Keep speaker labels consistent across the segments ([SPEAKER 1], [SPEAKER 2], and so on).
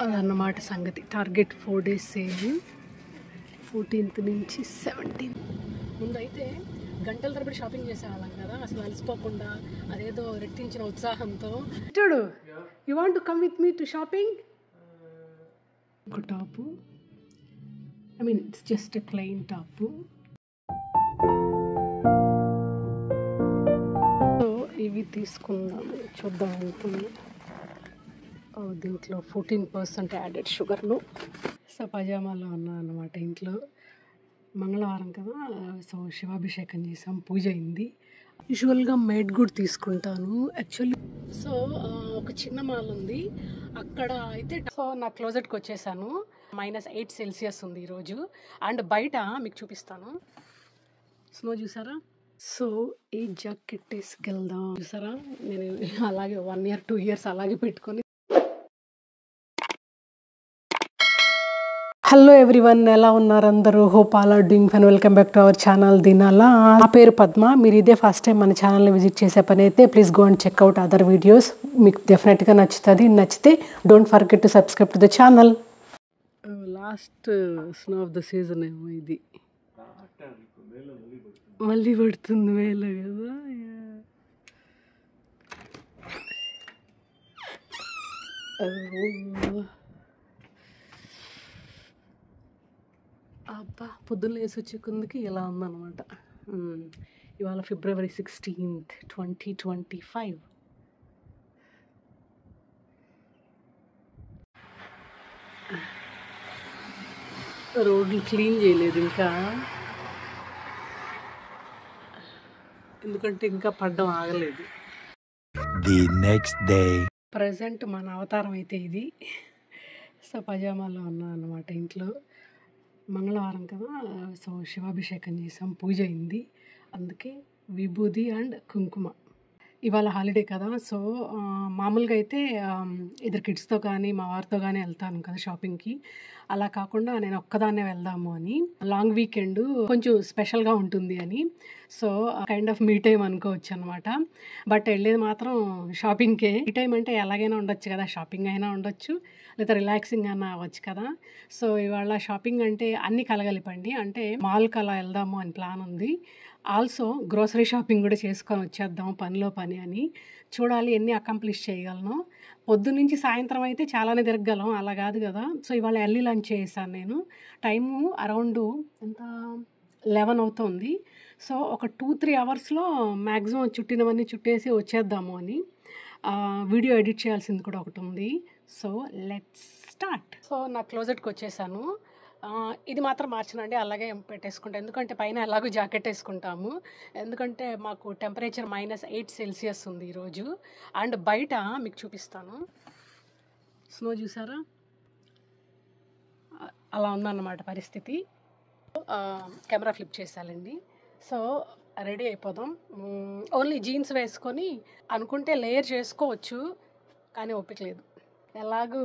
[SPEAKER 1] అదన్నమాట సంగతి. Target 4 days sale, 14th నుంచి 17th. ముందైతే గంటల తరబడి షాపింగ్ చేసేవాళ్ళం కదా, అసలు అలసిపోకుండా అదేదో రెట్టించిన ఉత్సాహంతో. చూడు, you want to come with me to shopping? ఒక top, I mean it's just a plain top. So ఇవి తీసుకుందాం, చూద్దాం ఎంత. దీంట్లో 14% యాడెడ్ షుగర్లు. సో పజామాలో ఉన్నాను అన్నమాట ఇంట్లో. మంగళవారం కదా, సో శివాభిషేకం చేసాం, పూజ అయింది. యూజువల్గా మేడ్ గుడ్ తీసుకుంటాను యాక్చువల్లీ. సో ఒక చిన్న మాల్ ఉంది అక్కడ అయితే. సో నా క్లోజెట్కి వచ్చేసాను. -8 ఉంది ఈరోజు. అండ్ బయట మీకు చూపిస్తాను, స్నో చూసారా? సో ఈ జాకెట్ వేసుకెళ్దాం. చూసారా, నేను అలాగే 1 year 2 years అలాగే పెట్టుకొని. హలో ఎవ్రీవన్, ఎలా ఉన్నారు అందరూ? Hope all are doing fine. Welcome back to our channel దినాలా. నా పేరు పద్మ. మీరు ఇదే ఫస్ట్ టైం మన ఛానల్ని విజిట్ చేసే పని అయితే please go and checkout other videos. మీకు డెఫినెట్గా నచ్చుతుంది. నచ్చితే don't forget to subscribe to the channel. Last snow of the season ఏమో ఇది. మళ్ళీ పడుతుంది వేళ కదా. అబ్బా, పొద్దున్న వేసి వచ్చే కొందుకి ఇలా ఉందన్నమాట. ఇవాళ February 16th 2025. రోడ్లు క్లీన్ చేయలేదు ఇంకా, ఎందుకంటే ఇంకా పడ్డం ఆగలేదు.
[SPEAKER 2] The next day.
[SPEAKER 1] ప్రజెంట్ మన అవతారం అయితే ఇది. సో పజామాలో ఉన్నాను అన్నమాట ఇంట్లో. మంగళవారం కదా, సో శివాభిషేకం చేసాం, పూజ అయింది. అందుకే విభూది అండ్ కుంకుమ. ఇవాళ హాలిడే కదా, సో మామూలుగా అయితే ఇద్దరు కిడ్స్తో కానీ మా వారితో కానీ వెళ్తాను కదా షాపింగ్కి. అలా కాకుండా నేను ఒక్కదాన్నే వెళ్దాము అని. లాంగ్ వీకెండ్ కొంచెం స్పెషల్గా ఉంటుంది అని. So kind of me time అనుకోవచ్చు అనమాట. బట్ వెళ్ళేది మాత్రం షాపింగ్కే. ఈ టైం అంటే ఎలాగైనా ఉండొచ్చు కదా, షాపింగ్ అయినా ఉండొచ్చు లేదా రిలాక్సింగ్ అయినా అవ్వచ్చు కదా. సో ఇవాళ షాపింగ్ అంటే అన్నీ కలగలిపండి. అంటే మాల్కి అలా వెళ్దాము అని ప్లాన్ ఉంది. ఆల్సో గ్రోసరీ షాపింగ్ కూడా చేసుకొని వచ్చేద్దాం పనిలో పని అని. చూడాలి ఎన్ని అకంప్లిష్ చేయగలను. పొద్దున్నుంచి సాయంత్రం అయితే చాలానే తిరగలం, అలా కాదు కదా. సో ఇవాళ ఎర్లీ లంచ్ చేశాను నేను. టైము అరౌండ్ ఎంత 11 అవుతుంది. సో ఒక 2-3 అవర్స్లో మ్యాక్సిమం చుట్టినవన్నీ చుట్టేసి వచ్చేద్దాము అని. వీడియో ఎడిట్ చేయాల్సింది కూడా ఒకటి ఉంది. So let's start. సో నా క్లోజెట్కి వచ్చేసాను. ఇది మాత్రం మార్చనండి, అలాగే పెట్టేసుకుంటాను. ఎందుకంటే పైన ఎలాగో జాకెట్ వేసుకుంటాము. ఎందుకంటే మాకు టెంపరేచర్ -8 ఉంది ఈరోజు. అండ్ బయట మీకు చూపిస్తాను, స్నో చూసారా, అలా ఉందన్నమాట పరిస్థితి. కెమెరా ఫ్లిప్ చేసాలండి. సో రెడీ అయిపోదాం. ఓన్లీ జీన్స్ వేసుకొని అనుకుంటే లేయర్ చేసుకోవచ్చు, కానీ ఓపిక లేదు. ఎలాగూ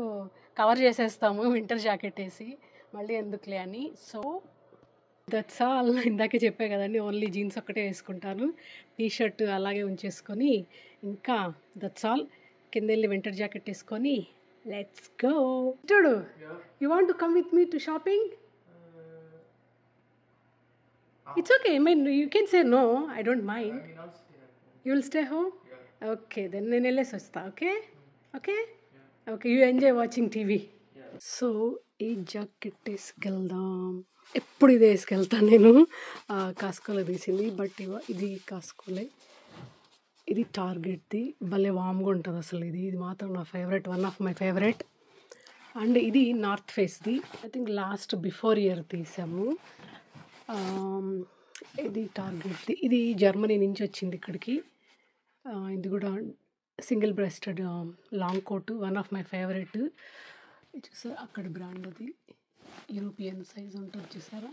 [SPEAKER 1] కవర్ చేసేస్తాము వింటర్ జాకెట్ వేసి, మళ్ళీ ఎందుకులే అని. So that's all. ఇందాకే చెప్పే కదండి, ఓన్లీ జీన్స్ ఒక్కటే వేసుకుంటాను, టీషర్ట్ అలాగే ఉంచేసుకొని. ఇంకా దట్స్ ఆల్. కింద వెళ్ళి వింటర్ జాకెట్ వేసుకొని లెట్స్ గో. చూడు, you want to come with me to shopping? It's okay. I mean, you can say no. I don't mind. You will stay home? Okay, then నేను వెళ్ళేసి వస్తా. Okay okay okay, you enjoy watching TV. So ఈ jacket వేసుకెళ్దాం. ఎప్పుడు ఇదే వేసుకెళ్తాను నేను. కాస్కోలో తీసింది, but ఇది కాస్కోలే. ఇది టార్గెట్ది. భలే వామ్గా ఉంటుంది అసలు. ఇది మాత్రం నా favourite, one of my favourite. And ఇది నార్త్ ఫేస్ది. ఐ థింక్ బిఫోర్ ఇయర్ తీసాము. ఇది టార్గెట్ది. ఇది జర్మనీ నుంచి వచ్చింది ఇక్కడికి. ఇది కూడా single breasted long coat, one of my favourite. చూసారా అక్కడ బ్రాండ్, అది యూరోపియన్ సైజ్ ఉంటుంది చూసారా.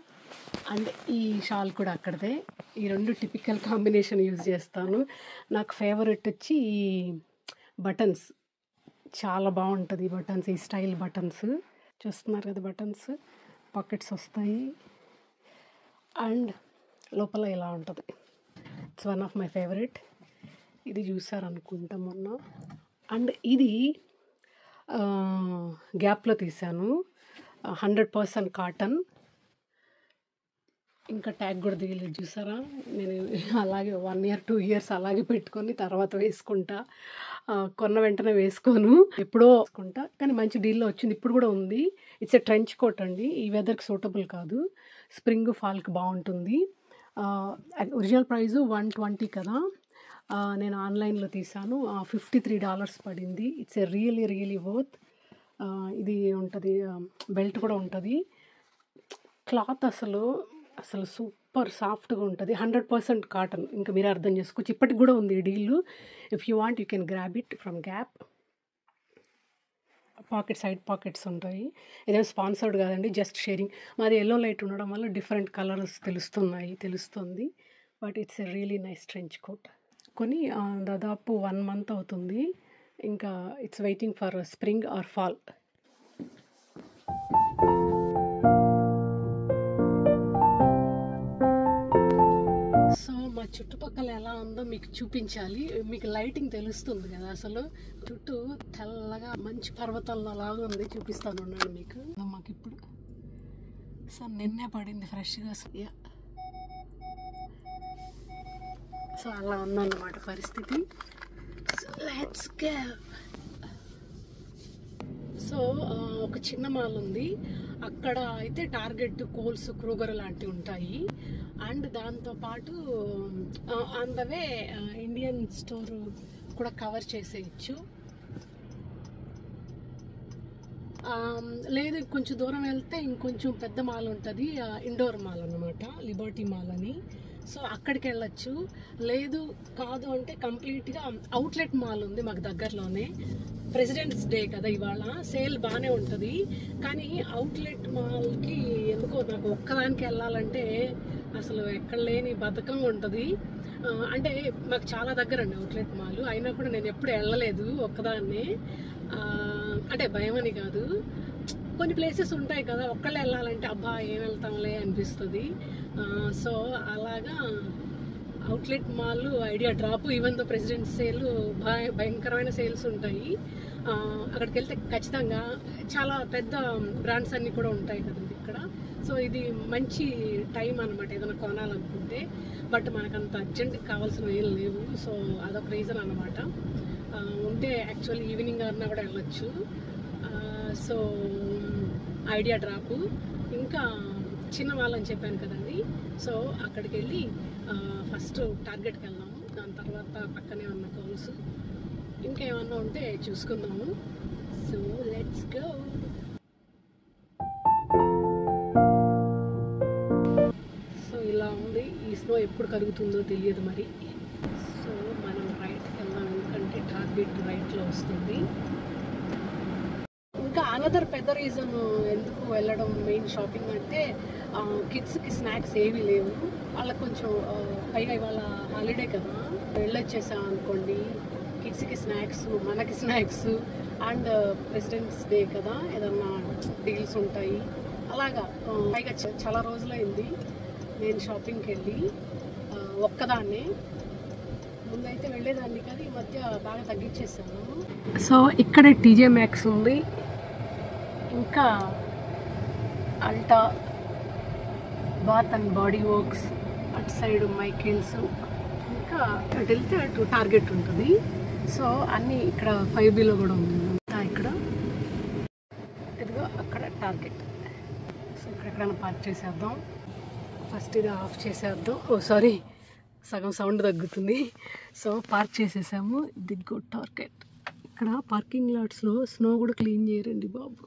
[SPEAKER 1] అండ్ ఈ షాల్ కూడా అక్కడదే. ఈ రెండు టిపికల్ కాంబినేషన్ యూజ్ చేస్తాను. నాకు ఫేవరెట్ వచ్చి ఈ బటన్స్, చాలా బాగుంటుంది ఈ బటన్స్, ఈ స్టైల్ బటన్స్. చూస్తున్నారు కదా బటన్స్, పాకెట్స్ వస్తాయి అండ్ లోపల ఇలా ఉంటుంది. It's one of my favourite. ఇది చూసారనుకుంటా మొన్న. అండ్ ఇది గ్యాప్లో తీసాను. 100% కాటన్. ఇంకా ట్యాగ్ కూడా తీయలేదు చూసారా. నేను అలాగే 1 year 2 years అలాగే పెట్టుకొని తర్వాత వేసుకుంటా. కొన్న వెంటనే వేసుకోను, ఎప్పుడో వేసుకుంటా. కానీ మంచి డీల్లో వచ్చింది, ఇప్పుడు కూడా ఉంది. ఇట్స్ ఎ ట్రెంచ్ కోట్ అండి. ఈ వెదర్కి సూటబుల్ కాదు, స్ప్రింగ్ ఫాల్కి బాగుంటుంది. ఒరిజినల్ ప్రైజు 120 కదా. నేను ఆన్లైన్లో తీసాను, $53 పడింది. It's a really worth. ఇది ఉంటుంది, బెల్ట్ కూడా ఉంటుంది. క్లాత్ అసలు సూపర్ సాఫ్ట్గా ఉంటుంది. 100% కాటన్. ఇంకా మీరే అర్థం చేసుకోవచ్చు. ఇప్పటికి కూడా ఉంది ఈ deal. If you want you can grab it from Gap. Side pockets ఉంటాయి. ఇదేం స్పాన్సర్డ్ కాదండి, జస్ట్ షేరింగ్. మాది ఎల్లో లైట్ ఉండడం వల్ల డిఫరెంట్ కలర్స్ తెలుస్తుంది. But it's a really nice trench coat. కొని దాదాపు 1 month అవుతుంది. ఇంకా it's waiting for spring or fall. So మా చుట్టుపక్కల ఎలా ఉందో మీకు చూపించాలి. మీకు లైటింగ్ తెలుస్తుంది కదా, అసలు చుట్టూ తెల్లగా మంచి పర్వతాల్లో లాగా ఉంది. చూపిస్తాను ఉన్నాను మీకు. మాకు ఇప్పుడు సో నిన్నే పడింది ఫ్రెష్గా. సో అలా ఉందన్నమాట పరిస్థితి. Let's go. సో ఒక చిన్న మాల్ ఉంది, అక్కడ అయితే టార్గెట్, కోల్స్, క్రూగర్ లాంటివి ఉంటాయి. అండ్ దాంతోపాటు on the way Indian store కూడా కవర్ చేసేయచ్చు. లేదు కొంచెం దూరం వెళ్తే ఇంకొంచెం పెద్ద మాల్ ఉంటుంది, ఇండోర్ మాల్ అన్నమాట, లిబర్టీ మాల్ అని. సో అక్కడికి వెళ్ళచ్చు. లేదు కాదు అంటే కంప్లీట్గా అవుట్లెట్ మాల్ ఉంది మాకు దగ్గరలోనే. ప్రెసిడెంట్స్ డే కదా ఇవాళ, సేల్ బాగానే ఉంటుంది. కానీ అవుట్లెట్ మాల్కి ఎందుకో నాకు ఒక్కదానికి వెళ్ళాలంటే అసలు ఎక్కడ లేని బద్ధకం ఉంటుంది. అంటే మాకు చాలా దగ్గర అండి అవుట్లెట్ మాల్, అయినా కూడా నేను ఎప్పుడు వెళ్ళలేదు ఒక్కదాన్నే. అంటే భయమని కాదు, కొన్ని ప్లేసెస్ ఉంటాయి కదా ఒక్కళ్ళే వెళ్ళాలంటే అబ్బా ఏం వెళ్తాంలే అనిపిస్తుంది. సో అలాగా outlet mall idea drop. Even though president sale భయంకరమైన సేల్స్ ఉంటాయి. అక్కడికి వెళ్తే ఖచ్చితంగా చాలా పెద్ద బ్రాండ్స్ అన్నీ కూడా ఉంటాయి కదండి ఇక్కడ. సో ఇది మంచి టైం అనమాట ఏదైనా కొనాలనుకుంటే. బట్ మనకంత అర్జెంట్ కావాల్సినవి ఏం లేవు. సో అదొక రీజన్ అనమాట. ఉంటే యాక్చువల్లీ ఈవినింగ్ అన్నా కూడా వెళ్ళొచ్చు. So idea drop. ఇంకా చిన్న వాళ్ళని చెప్పాను కదండి. సో అక్కడికి వెళ్ళి ఫస్ట్ టార్గెట్కి వెళ్దాము, దాని తర్వాత పక్కనే ఉన్న కోల్స్ ఇంకేమన్నా ఉంటే చూసుకుందాము. So let's go. సో ఇలా ఉంది. ఈ స్నో ఎప్పుడు కలుగుతుందో తెలియదు మరి. సో మనం రైట్కి వెళ్దాం, ఎందుకంటే టార్గెట్ రైట్లో వస్తుంది. ఇంకా అనదర్ పెద్ద రీజన్ ఎందుకు వెళ్ళడం మెయిన్ షాపింగ్ అంటే కిడ్స్కి స్నాక్స్ ఏమీ లేవు. వాళ్ళకి కొంచెం పైగా ఇవాళ హాలిడే కదా, వెళ్ళొచ్చేసాం అనుకోండి, కిడ్స్కి స్నాక్స్, మనకి స్నాక్స్. అండ్ ప్రెసిడెంట్స్ డే కదా, ఏదన్నా డీల్స్ ఉంటాయి అలాగా. పైగా చాలా రోజులైంది నేను షాపింగ్కి వెళ్ళి ఒక్కదాన్నే. ముందైతే వెళ్ళేదాన్ని కానీ ఈ మధ్య బాగా తగ్గించేసాను. సో ఇక్కడే టీజే మ్యాక్స్ ఉంది, ఇంకా Alta, bath and body works, అటు సైడ్ మైకేల్స్, ఇంకా అటు వెళ్తే అటు టార్గెట్ ఉంటుంది. సో అన్నీ ఇక్కడ 5Bలో కూడా ఉంది. ఇక్కడ ఇదిగో అక్కడ టార్గెట్. సో ఇక్కడ ఎక్కడైనా పార్క్ చేసేద్దాం. ఫస్ట్ ఇది ఆఫ్ చేసేద్దాం. ఓ సారీ, సగం సౌండ్ తగ్గుతుంది. సో పార్క్ చేసేసాము. దిగ్గో టార్గెట్. ఇక్కడ పార్కింగ్ లాట్స్లో స్నో కూడా క్లీన్ చేయరండి బాబు,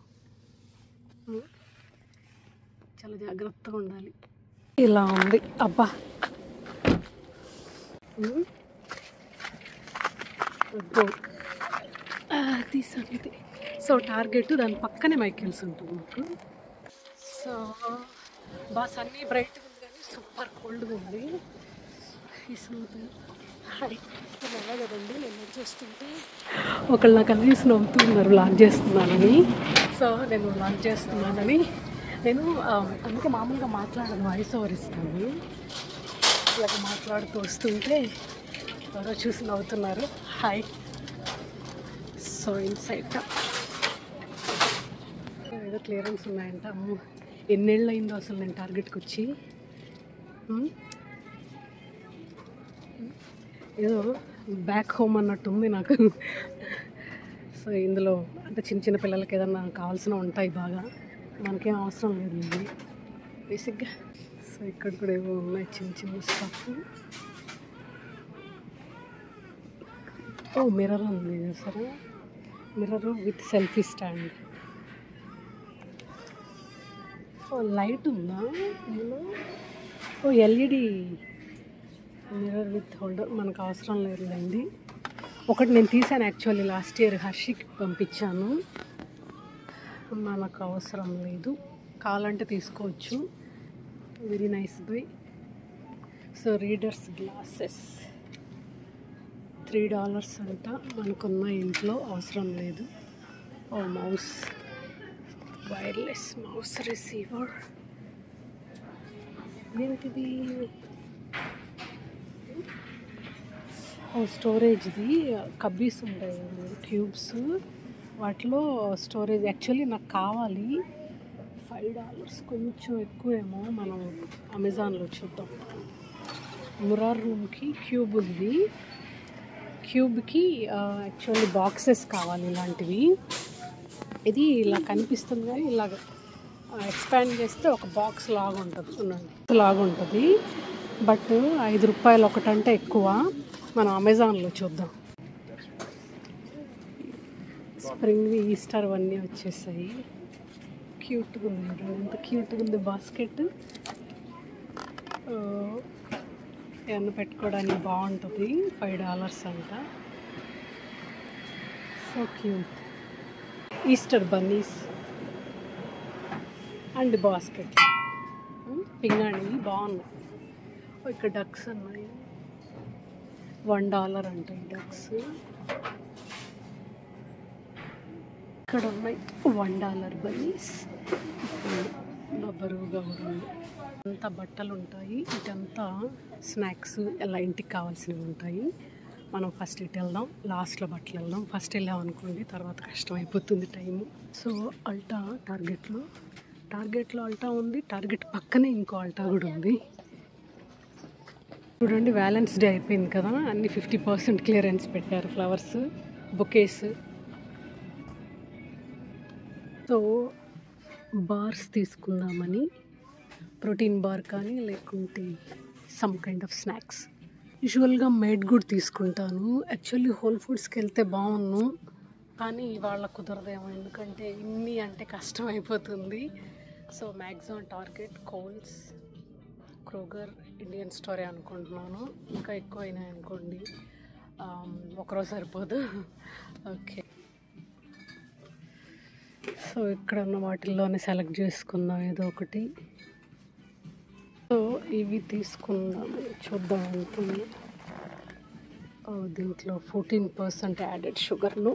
[SPEAKER 1] చాలా జాగ్రత్తగా ఉండాలి. ఇలా ఉంది అబ్బా. తీసండి. సో టార్గెట్ దాని పక్కనే మైకేల్స్ ఉంటుంది మాకు. సో బాస్ అన్నీ బ్రైట్గా ఉంది కానీ సూపర్ కోల్డ్గా ఉంది ఈ స్నోతో. ఎలా కదండి నేను చూస్తుంటే ఒకళ్ళు నాకు కలిసి నవ్వుతున్నారు లాక్ చేస్తున్నానని. సో నేను లాక్ చేస్తున్నానని నేను అందుకే మామూలుగా మాట్లాడను, వాయిస్ ఓవర్ ఇస్తాను. ఇలాగ మాట్లాడుతూ వస్తుంటే ఎవరో చూసి నవ్వుతున్నారు. హాయ్. సో ఇన్సైడ్ క్లియరెన్స్ ఉన్నాయంట. అమ్మో, ఎన్నేళ్ళు అయిందో అసలు నేను టార్గెట్కి వచ్చి. ఏదో బ్యాక్ హోమ్ అన్నట్టుంది నాకు. సో ఇందులో అంటే చిన్న చిన్న పిల్లలకి ఏదన్నా కావాల్సినవి ఉంటాయి బాగా, మనకేం అవసరం లేదు ఇది బేసిక్గా. సో ఇక్కడ కూడా ఏవో ఉన్నాయి చిన్న చిన్న స్టఫ్. ఓ మిర్రర్ ఉంది సరే, మిర్రర్ విత్ సెల్ఫీ స్టాండ్. ఓ లైట్ ఉందా ఇందులో? ఓ ఎల్ఈడి మిర్రర్ విత్ హోల్డర్, మనకు అవసరం లేదులేండి. ఒకటి నేను తీసాను యాక్చువల్లీ లాస్ట్ ఇయర్, హర్షికి పంపించాను. మనకు అవసరం లేదు, కావాలంటే తీసుకోవచ్చు. Very nice by. So readers glasses $3 అంట, మనకున్న ఇంట్లో అవసరం లేదు. ఓ మౌస్, వైర్లెస్ మౌస్ రిసీవర్. ఏంటిది? ఓ స్టోరేజ్ది కబ్బీస్ ఉంటాయి ట్యూబ్స్, వాటిలో స్టోరేజ్. యాక్చువల్లీ నాకు కావాలి $5, కొంచెం ఎక్కువేమో. మనం అమెజాన్లో చూద్దాం. మిర్రర్ రూమ్కి క్యూబ్ ఉంది, క్యూబ్కి యాక్చువల్లీ బాక్సెస్ కావాలి ఇలాంటివి. ఇది ఇలా కనిపిస్తుంది కానీ ఇలాగ ఎక్స్పాండ్ చేస్తే ఒక బాక్స్ లాగా ఉంటుంది. బట్ ₹5 ఒకటంటే ఎక్కువ. మనం అమెజాన్లో చూద్దాం. స్ప్రింగ్ ఈస్టర్ అవన్నీ వచ్చేసాయి. క్యూట్గా ఉంది, ఎంత క్యూట్గా ఉంది బాస్కెట్. ఏమన్నా పెట్టుకోవడానికి బాగుంటుంది. $5 అంట. So cute. Easter bunnies and basket పింగాణి బాగున్నాయి. ఇక్కడ డక్స్ ఉన్నాయి, $1 అంట ఈ డక్స్. ఇక్కడ ఉన్నాయి $1 బన్నీస్. బరువుగా ఉంది. అంతా బట్టలు ఉంటాయి, ఇటంతా స్నాక్స్, ఇలా ఇంటికి కావాల్సినవి ఉంటాయి. మనం ఫస్ట్ ఇటు వెళ్దాం, లాస్ట్లో బట్టలు వెళ్దాం. ఫస్ట్ వెళ్ళాం అనుకోండి తర్వాత కష్టం అయిపోతుంది టైము. సో అల్టా, టార్గెట్లో అల్టా ఉంది, టార్గెట్ పక్కనే ఇంకో అల్టా కూడా ఉంది. చూడండి, వ్యాలెన్స్ డే అయిపోయింది కదా, అన్ని 50% క్లియరెన్స్ పెట్టారు. Flowers, bouquets. సో బార్స్ తీసుకుందామని, ప్రోటీన్ బార్ కానీ లేకుంటే సమ్ కైండ్ ఆఫ్ స్నాక్స్. యూజువల్గా మేడ్ గుడ్ తీసుకుంటాను. యాక్చువల్లీ హోల్ ఫుడ్స్కి వెళ్తే బాగున్నాను, కానీ వాళ్ళ కుదరదేమో, ఎందుకంటే ఇన్ని అంటే కష్టం అయిపోతుంది. So maximum Target, Coles, Kroger, Indian స్టోరీ అనుకుంటున్నాను. ఇంకా ఎక్కువ అయినాయి అనుకోండి, ఒకరోజు సరిపోదు. ఓకే, సో ఇక్కడ ఉన్న వాటిల్లోనే సెలెక్ట్ చేసుకుందాం ఏదో ఒకటి. సో ఇవి తీసుకుందాం, చూద్దాం అనుకుంది. దీంట్లో 14% యాడెడ్ షుగర్లు,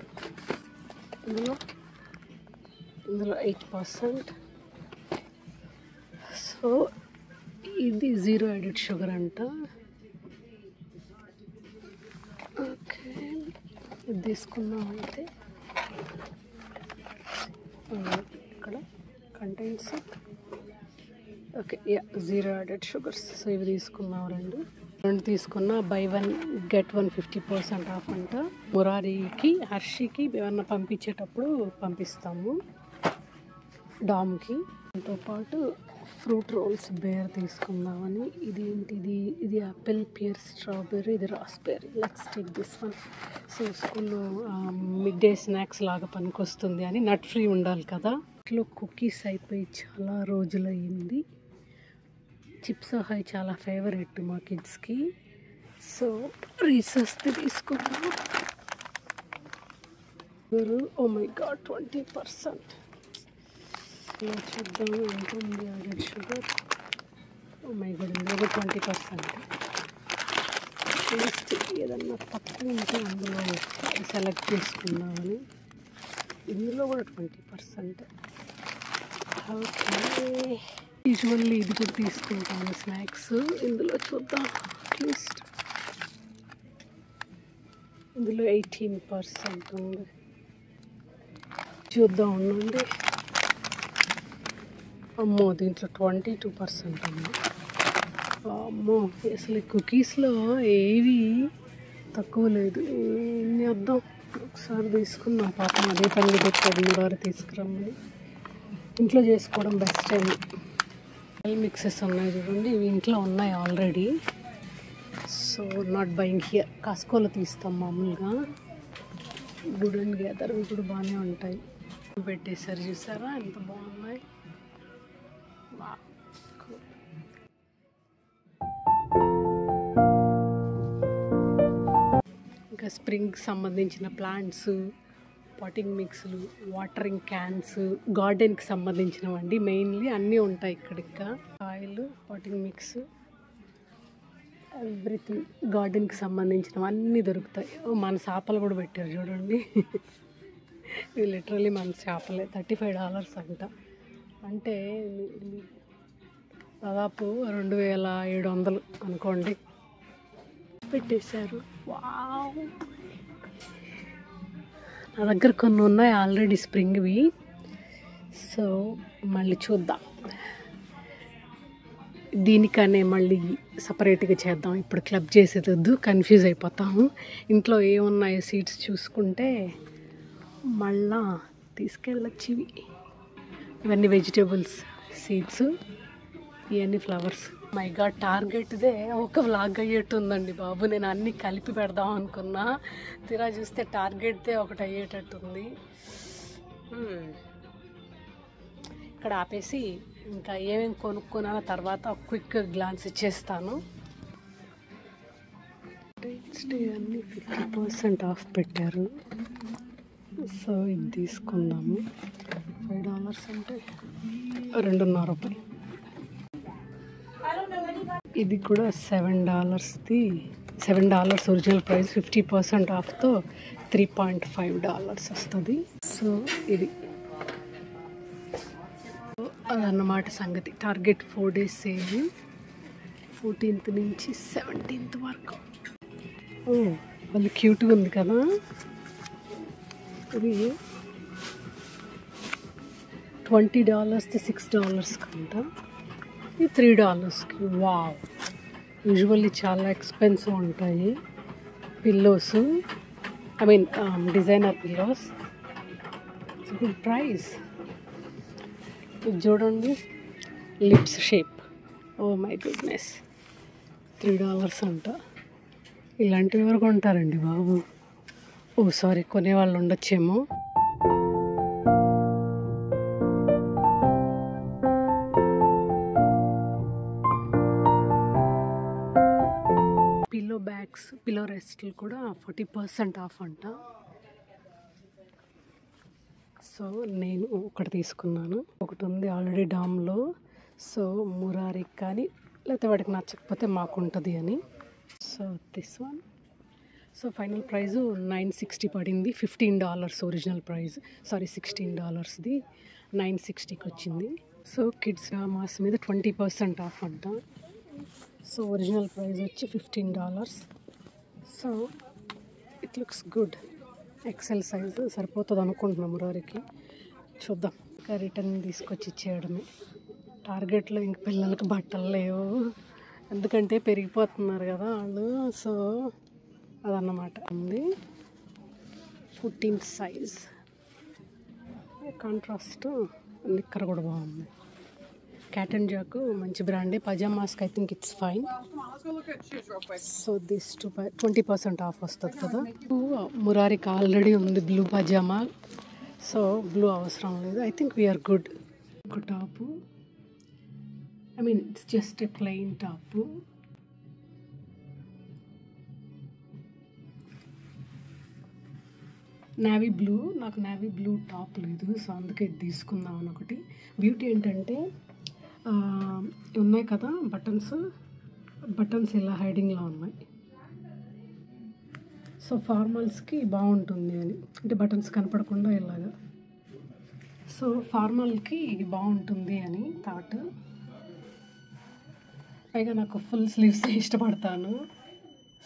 [SPEAKER 1] ఇందులో 8%. సో ఇది 0 యాడెడ్ షుగర్ అంట. ఓకే, ఇది తీసుకుందాం. అయితే ఇక్కడ contains okay, 0 added sugars. So ఇవి తీసుకున్నాం, రెండు తీసుకున్నా. బై 1 get 1 50% ఆఫ్ అంట. మురారికి, హర్షికి ఏమన్నా పంపించేటప్పుడు పంపిస్తాము, డామ్కి. దాంతోపాటు ఫ్రూట్ రోల్స్ బేర్ తీసుకుందామని. ఇది యాపిల్, పియర్, స్ట్రాబెర్రీ, ఇది raspberry. Let's take this one. So స్కూల్లో మిడ్ డే స్నాక్స్ లాగా పనికొస్తుంది అని, నట్ ఫ్రీ ఉండాలి కదా. ఇట్లో కుకీస్ అయిపోయి చాలా రోజులయ్యింది. చిప్స్ హై చాలా ఫేవరెట్ మా కిడ్స్కి. సో రీసెస్ది తీసుకున్నాం. Oh my god, 20%. ఇలా చూద్దాం ఎంత ఉంది added sugar. Oh my god, ఇందులో 20%. నెక్స్ట్ ఏదన్నా తక్కువ ఉంటే అందులో సెలెక్ట్ చేసుకుందామని. ఇందులో కూడా 20%. ఓకే, యూజువల్లీ ఇది కూడా తీసుకుంటాను స్నాక్స్. ఇందులో చూద్దాం, అట్లీస్ట్ ఇందులో 18% ఉంది. చూద్దాం ఉండండి. అమ్మో దీంట్లో 22% ఉంది. అమ్మో అసలు కుకీస్లో ఏవి తక్కువ లేదు. ఏం చేద్దాం, ఒకసారి తీసుకున్నాం పాపం అదే పని పెట్టాడు మూడారు తీసుకురమ్మని. ఇంట్లో చేసుకోవడం బెస్ట్ అండి. ఆయిల్ మిక్సెస్ ఉన్నాయి చూడండి, ఇవి ఇంట్లో ఉన్నాయి already. So not buying here. కాస్కోలో తీస్తాం మామూలుగా. గుడ్ అండ్ గ్యాదర్ ఇవి కూడా బాగానే ఉంటాయి. పెట్టేసారు చూసారా ఎంత బాగున్నాయి. ఇంకా స్ప్రింగ్కి సంబంధించిన ప్లాంట్స్, పాటింగ్ మిక్స్లు, వాటరింగ్ క్యాన్స్, గార్డెన్కి సంబంధించినవండి మెయిన్లీ అన్నీ ఉంటాయి ఇక్కడ. ఇంకా ఆయిల్, పాటింగ్ మిక్స్, ఎవ్రీథింగ్ గార్డెన్కి సంబంధించినవి అన్నీ దొరుకుతాయి. మన చేపలు కూడా పెట్టారు చూడండి. ఇవి లిటరలీ మన చేపలే. $35 అంట. అంటే దాదాపు 2700 అనుకోండి పెట్టేశారు. వావ్, నా దగ్గర కొన్ని ఉన్నాయి ఆల్రెడీ స్ప్రింగ్వి. సో మళ్ళీ చూద్దాం, దీనికనే మళ్ళీ సపరేట్గా చేద్దాం. ఇప్పుడు క్లబ్ చేసేది వద్దు, కన్ఫ్యూజ్ అయిపోతాము. ఇంట్లో ఏమున్నాయో సీడ్స్ చూసుకుంటే మళ్ళా తీసుకెళ్ళచ్చు. ఇవన్నీ వెజిటేబుల్స్ సీడ్స్, ఇవన్నీ ఫ్లవర్స్. మై గాడ్, టార్గెట్దే ఒక వ్లాగ్ అయ్యేట్టుందండి బాబు. నేను అన్నీ కలిపి పెడదాం అనుకున్నా, తీరా చూస్తే టార్గెట్దే ఒకటి అయ్యేటట్టుంది. ఇక్కడ ఆపేసి ఇంకా ఏమేమి కొనుక్కున్నానో తర్వాత క్విక్ గ్లాన్స్ ఇచ్చేస్తాను. నెక్స్ట్ డే అన్నీ 50% ఆఫ్ పెట్టారు. సో ఇది తీసుకుందాము. $5 అంటే $2.5. ఇది కూడా $7ది. $7 ఒరిజినల్ ప్రైస్, 50% ఆఫ్తో $3.5 వస్తుంది. సో ఇది అదన్నమాట సంగతి. టార్గెట్ 4 days సేల్, 14th నుంచి 17th వరకు. వాళ్ళు క్యూట్గా ఉంది కదా. ఇది $20ది $6 కంట, ఇది $3కి. వావ్, యూజువల్లీ చాలా ఎక్స్పెన్సివ్ ఉంటాయి pillows. I mean designer pillows. It's good price. ఇది చూడండి, lips shape. Oh my goodness, $3 అంట. ఇలాంటివి ఎవరు కొంటారండి బాబు. ఓ సారీ, కొనేవాళ్ళు ఉండొచ్చేమో. పిల్లో బ్యాగ్స్, పిల్లో రెస్ట్లు కూడా 40% ఆఫ్ అంట. సో నేను ఒకటి తీసుకున్నాను. ఒకటి ఉంది ఆల్రెడీ డామ్లో. సో మురారికి కానీ లేకపోతే వాడికి నచ్చకపోతే మాకు ఉంటుంది అని. So this one. So final price $960 పడింది. $15 ఒరిజినల్ ప్రైస్, సారీ $16ది 960కి వచ్చింది. సో కిడ్స్ మాస్ మీద 20% ఆఫ్ అంట. సో ఒరిజినల్ ప్రైస్ వచ్చి $15. So it looks good. XL size సరిపోతుంది అనుకుంటున్నాం మురారికి. చూద్దాం, ఇంకా రిటర్న్ తీసుకొచ్చి ఇచ్చేయడమే. టార్గెట్లో ఇంక పిల్లలకి బట్టలు లేవు, ఎందుకంటే పెరిగిపోతున్నారు కదా వాళ్ళు. సో అదన్నమాట. ఉంది 14 సైజ్. కాంట్రాస్ట్ నిక్కర్ కూడా బాగుంది. క్యాట్ అండ్ జాక్ మంచి బ్రాండే. పజామాస్కి I think it's fine. So this 20% off వస్తుంది కదా. మురారికి ఆల్రెడీ ఉంది బ్లూ పజామా, సో బ్లూ అవసరం లేదు. I think we are good. ఒక top, I mean it's just a plain top. Navy blue, నాకు నేవీ బ్లూ టాప్ లేదు, సో అందుకే ఇది తీసుకుందామని ఒకటి. బ్యూటీ ఏంటంటే ఉన్నాయి కదా బటన్స్ ఇలా హైడింగ్లో ఉన్నాయి. సో ఫార్మల్స్కి బాగుంటుంది అని, అంటే బటన్స్ కనపడకుండా ఇలాగా. సో ఫార్మల్కి ఇది బాగుంటుంది అని థాట్. పైగా నాకు ఫుల్ స్లీవ్స్ ఇష్టపడతాను.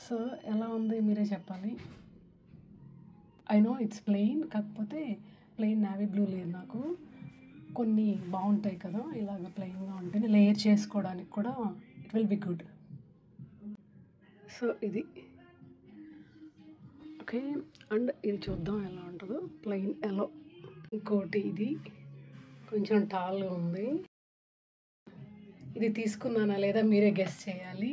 [SPEAKER 1] సో ఎలా ఉంది మీరే చెప్పాలి. ఐ నో ఇట్స్ ప్లెయిన్, కాకపోతే ప్లెయిన్ నేవీ బ్లూ లేదు నాకు. కొన్ని బాగుంటాయి కదా, ఇలాగ ప్లెయిన్గా ఉంటుంది, లేయర్ చేసుకోవడానికి కూడా it will be good. So ఇది ఓకే. అండ్ ఇది చూద్దాం ఎలా ఉంటుందో, ప్లెయిన్ ఎల్లో. ఇంకోటి ఇది కొంచెం టాల్గా ఉంది. ఇది తీసుకున్నానా లేదా మీరే గెస్ చేయాలి.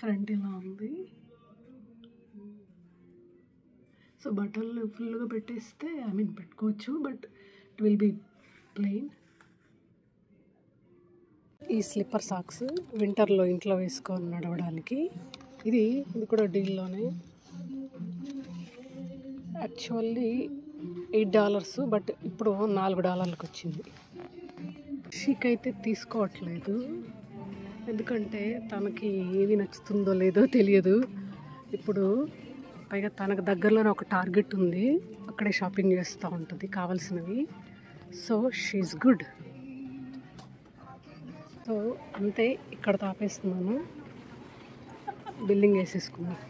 [SPEAKER 1] ఫ్రంట్ ఇలా ఉంది. సో బటన్లు ఫుల్గా పెట్టేస్తే పెట్టుకోవచ్చు, but it will be plain. ఈ స్లిప్పర్ సాక్స్ వింటర్లో ఇంట్లో వేసుకొని నడవడానికి. ఇది కూడా డీల్లోనే. యాక్చువల్లీ $8, బట్ ఇప్పుడు $4కి వచ్చింది. షీకైతే తీసుకోవట్లేదు, ఎందుకంటే తనకి ఏది నచ్చుతుందో లేదో తెలియదు. ఇప్పుడు పైగా తనకు దగ్గరలోనే ఒక టార్గెట్ ఉంది, అక్కడే షాపింగ్ చేస్తూ ఉంటుంది కావాల్సినవి. So she is good. సో అంతే, ఇక్కడ తాపేస్తున్నాను, బిల్లింగ్ వేసేసుకున్నాను.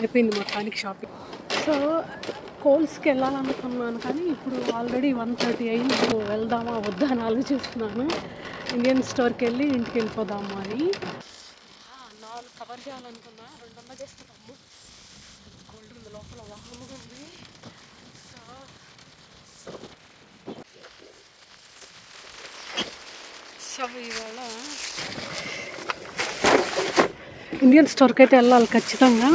[SPEAKER 1] అయిపోయింది మొత్తానికి షాపింగ్. సో కోల్స్కి వెళ్ళాలనుకున్నాను, కానీ ఇప్పుడు ఆల్రెడీ 1:30 అయింది. వెళ్దామా వద్దా అని ఆలోచిస్తున్నాను. ఇండియన్ స్టోర్కి వెళ్ళి ఇంటికి వెళ్ళిపోదాము అని. 4 కవర్ చేయాలనుకున్నా, 2 చేస్తున్నాము. గోల్డ్ ఉంది లోపల, వాహనం ఉంది. సో ఇవాళ ఇండియన్ స్టోర్కి అయితే వెళ్ళాలి ఖచ్చితంగా.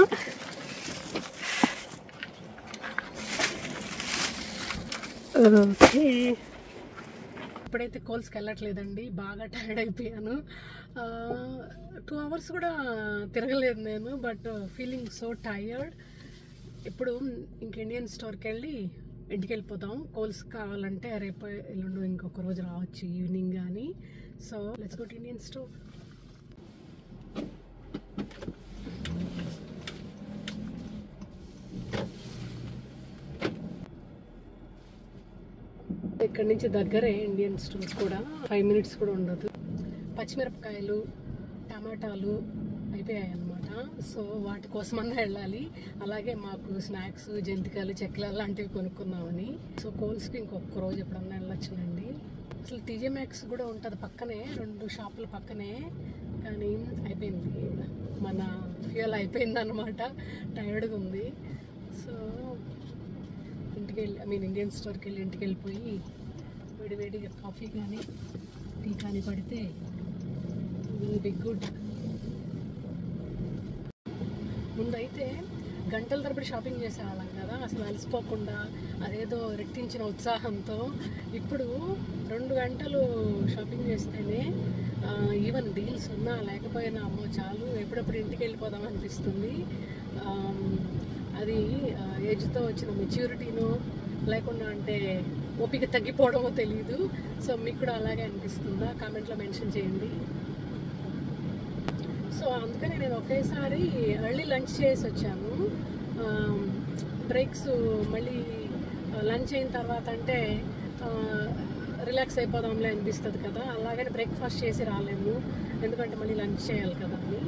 [SPEAKER 1] ఓకే, ఇప్పుడైతే కోల్స్కి వెళ్ళట్లేదండి, బాగా టైర్డ్ అయిపోయాను. 2 hours కూడా తిరగలేదు నేను, బట్ ఫీలింగ్ సో టైర్డ్. ఇప్పుడు ఇంక ఇండియన్ స్టోర్కి వెళ్ళి ఇంటికి వెళ్ళిపోతాం. కోల్స్ కావాలంటే రేపు ఎల్లుండి ఇంకొక రోజు రావచ్చు ఈవినింగ్ కానీ. So let's go to Indian store. ఇక్కడ నుంచి దగ్గరే ఇండియన్ స్టోర్ కూడా, 5 minutes కూడా ఉండదు. పచ్చిమిరపకాయలు, టమాటాలు అయిపోయాయి అన్నమాట. సో వాటి కోసమన్నా వెళ్ళాలి. అలాగే మాకు స్నాక్స్, జంతికలు, చెక్కలు అలాంటివి కొనుక్కున్నామని. సో కోల్స్కి ఇంకొక రోజు ఎప్పుడన్నా వెళ్ళొచ్చునండి. అసలు టీజే మ్యాక్స్ కూడా ఉంటుంది పక్కనే, 2 షాపుల పక్కనే. కానీ అయిపోయింది, మన ఫ్యూయల్ అయిపోయింది అన్నమాట, టైర్డ్గా ఉంది. సో ఇంటికి వెళ్ళి ఇండియన్ స్టోర్కి వెళ్ళి ఇంటికి వెళ్ళిపోయి వేడివేడిగా కాఫీ కానీ టీ కానీ పడితే విల్ బి గుడ్. ముందైతే గంటల తరబడి షాపింగ్ చేసేవాళ్ళం కదా, అసలు అలసిపోకుండా, అదేదో రెట్టించిన ఉత్సాహంతో. ఇప్పుడు 2 గంటలు షాపింగ్ చేస్తేనే ఈవెన్ డీల్స్ ఉన్నా లేకపోయినా అమ్మో చాలు, ఎప్పుడప్పుడు ఇంటికి వెళ్ళిపోదాం అనిపిస్తుంది. అది ఏజ్తో వచ్చిన మెచ్యూరిటీనో లేకుండా అంటే ఓపిక తగ్గిపోవడమో తెలియదు. సో మీకు కూడా అలాగే అనిపిస్తుందా? కామెంట్లో మెన్షన్ చేయండి. సో అందుకని నేను ఒకేసారి ఎర్లీ లంచ్ చేసి వచ్చాను. బ్రేక్స్ మళ్ళీ లంచ్ అయిన తర్వాత అంటే రిలాక్స్ అయిపోదాంలే అనిపిస్తుంది కదా, అలాగని బ్రేక్ఫాస్ట్ చేసి రాలేము, ఎందుకంటే మళ్ళీ లంచ్ చేయాలి కదా అని.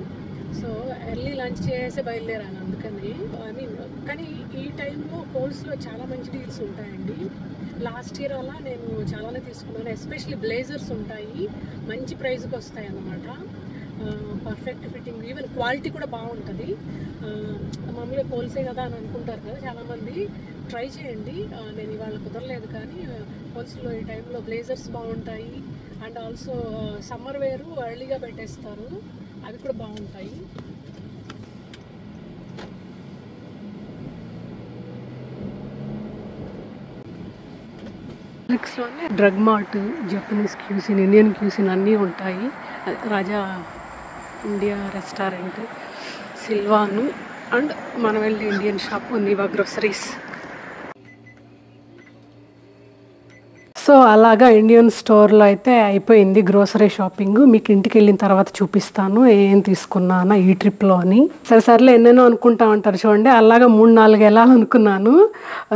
[SPEAKER 1] సో ఎర్లీ లంచ్ చేసి బయలుదేరాను. అందుకని కానీ ఈ టైంలో కోల్స్లో చాలా మంచి డీల్స్ ఉంటాయండి. లాస్ట్ ఇయర్ అలా నేను చాలానే తీసుకున్నాను. ఎస్పెషల్లీ బ్లేజర్స్ ఉంటాయి, మంచి ప్రైస్కి వస్తాయి అన్నమాట. పర్ఫెక్ట్ ఫిట్టింగ్, ఈవెన్ క్వాలిటీ కూడా బాగుంటుంది. మామూలుగా కోల్సే కదా అని అనుకుంటారు కదా చాలామంది, ట్రై చేయండి. నేను ఇవాళ కుదరలేదు కానీ కోల్స్లో ఈ టైంలో బ్లేజర్స్ బాగుంటాయి. అండ్ ఆల్సో సమ్మర్ వేరు ఎర్లీగా పెట్టేస్తారు, అవి కూడా బాగుంటాయి. నెక్స్ట్లోనే drug mart, Japanese cuisine, Indian cuisine అన్నీ ఉంటాయి. రాజా ఇండియా రెస్టారెంట్, సిల్వాను, అండ్ మనం వెళ్ళి ఇండియన్ షాప్ నివా గ్రోసరీస్. సో అలాగా ఇండియన్ స్టోర్లో అయితే అయిపోయింది గ్రోసరీ షాపింగ్. మీకు ఇంటికి వెళ్ళిన తర్వాత చూపిస్తాను ఏం తీసుకున్నాను ఈ ట్రిప్లో అని. సరేలే ఎన్నెన్నో అనుకుంటా ఉంటారు చూడండి, అలాగా 3-4 వెళ్ళాలనుకున్నాను,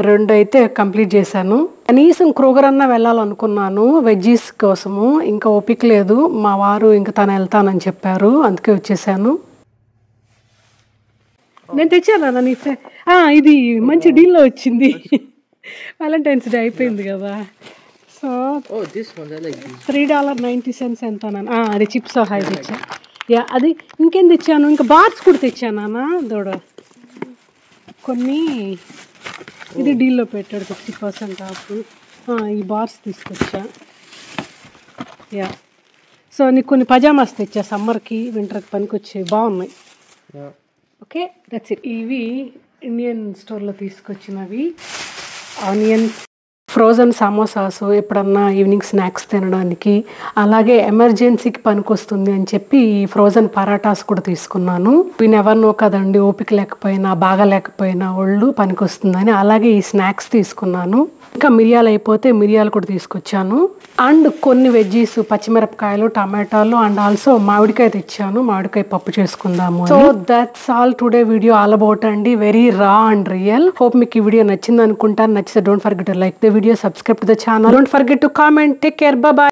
[SPEAKER 1] 2 అయితే కంప్లీట్ చేశాను. కనీసం క్రోగర్ అన్నా వెళ్ళాలనుకున్నాను వెజ్జీస్ కోసము, ఇంకా ఓపిక లేదు. మా వారు ఇంకా తను వెళ్తానని చెప్పారు, అందుకే వచ్చేసాను. నేను తెచ్చాను నీ ఇది మంచి డీల్లో వచ్చింది. వాలంటైన్స్ డే అయిపోయింది కదా, సో $3.90 ఎంత అది చిప్స్ సహా తెచ్చా. యా అది ఇంకేం తెచ్చాను, ఇంకా బార్స్ కూడా తెచ్చానా దూడ కొన్ని. ఇది డీల్లో పెట్టాడు 50% ఆఫ్. ఈ బార్స్ తీసుకొచ్చా. యా సో నీకు కొన్ని పజామాస్ తెచ్చా, సమ్మర్కి వింటర్కి పనికి వచ్చేవి, బాగున్నాయి. Okay that's it. ఇవి ఇండియన్ స్టోర్లో తీసుకొచ్చినవి ఆనియన్స్, ఫ్రోజన్ సమోసాస్ ఎప్పుడన్నా ఈవినింగ్ స్నాక్స్ తినడానికి, అలాగే ఎమర్జెన్సీకి పనికొస్తుంది అని చెప్పి ఈ ఫ్రోజన్ పరాటాస్ కూడా తీసుకున్నాను. ఇవి నెవర్ నో కదండి, ఓపిక లేకపోయినా బాగా లేకపోయినా ఒళ్ళు పనికొస్తుందని అలాగే ఈ స్నాక్స్ తీసుకున్నాను. ఇంకా మిరియాలు అయిపోతే మిరియాలు కూడా తీసుకొచ్చాను. అండ్ కొన్ని వెజ్జీస్, పచ్చిమిరపకాయలు, టమాటాలు అండ్ ఆల్సో మామిడికాయ తెచ్చాను, మామిడికాయ పప్పు చేసుకుందాము. So that's all today video all about అండి, వెరీ రా అండ్ రియల్. హోప్ మీకు ఈ వీడియో నచ్చింది అనుకుంటాను. నచ్చితే don't forget to like the video, subscribe to the channel, don't forget to comment. Take care, bye bye.